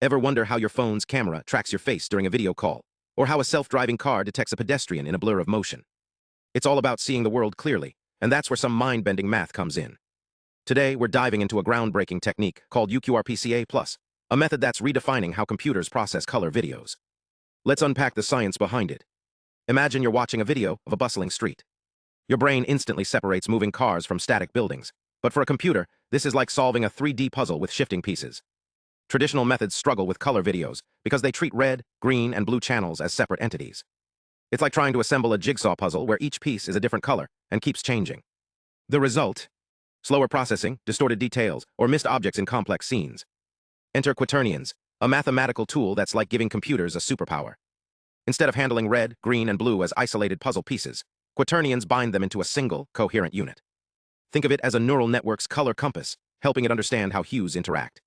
Ever wonder how your phone's camera tracks your face during a video call? Or how a self-driving car detects a pedestrian in a blur of motion? It's all about seeing the world clearly, and that's where some mind-bending math comes in. Today, we're diving into a groundbreaking technique called uQRPCA+, a method that's redefining how computers process color videos. Let's unpack the science behind it. Imagine you're watching a video of a bustling street. Your brain instantly separates moving cars from static buildings. But for a computer, this is like solving a 3D puzzle with shifting pieces. Traditional methods struggle with color videos because they treat red, green, and blue channels as separate entities. It's like trying to assemble a jigsaw puzzle where each piece is a different color and keeps changing. The result? Slower processing, distorted details, or missed objects in complex scenes. Enter Quaternions, a mathematical tool that's like giving computers a superpower. Instead of handling red, green, and blue as isolated puzzle pieces, Quaternions bind them into a single, coherent unit. Think of it as a neural network's color compass, helping it understand how hues interact.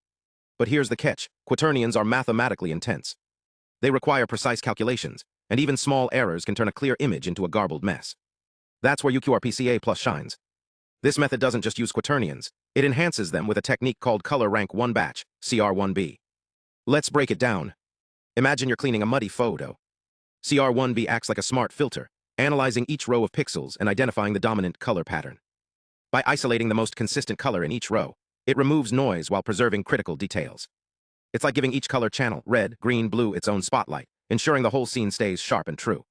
But here's the catch: Quaternions are mathematically intense. They require precise calculations, and even small errors can turn a clear image into a garbled mess. That's where uQRPCA+ shines. This method doesn't just use Quaternions, it enhances them with a technique called Color Rank 1 Batch, CR1B. Let's break it down. Imagine you're cleaning a muddy photo. CR1B acts like a smart filter, analyzing each row of pixels and identifying the dominant color pattern. By isolating the most consistent color in each row, it removes noise while preserving critical details. It's like giving each color channel, red, green, blue, its own spotlight, ensuring the whole scene stays sharp and true.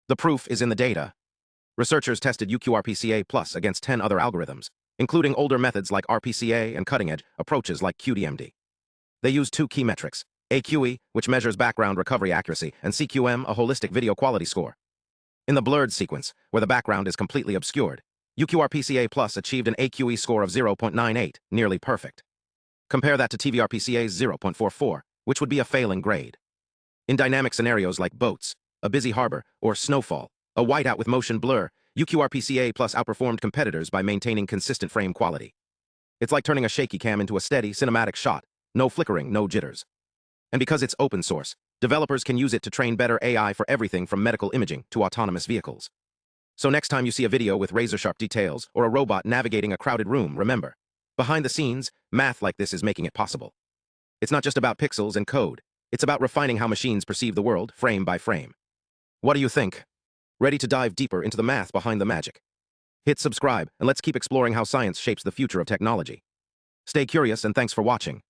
The proof is in the data. Researchers tested uQRPCA+ against 10 other algorithms, including older methods like RPCA and cutting-edge approaches like QDMD. They used two key metrics: AQE, which measures background recovery accuracy, and CQM, a holistic video quality score. In the blurred sequence, where the background is completely obscured, uQRPCA+ achieved an AQE score of 0.98, nearly perfect. Compare that to TVRPCA's 0.44, which would be a failing grade. In dynamic scenarios like boats, a busy harbor, or snowfall, a whiteout with motion blur, uQRPCA+ outperformed competitors by maintaining consistent frame quality. It's like turning a shaky cam into a steady, cinematic shot, no flickering, no jitters. And because it's open source, developers can use it to train better AI for everything from medical imaging to autonomous vehicles. So next time you see a video with razor-sharp details or a robot navigating a crowded room, remember, behind the scenes, math like this is making it possible. It's not just about pixels and code. It's about refining how machines perceive the world, frame by frame. What do you think? Ready to dive deeper into the math behind the magic? Hit subscribe, and let's keep exploring how science shapes the future of technology. Stay curious, and thanks for watching.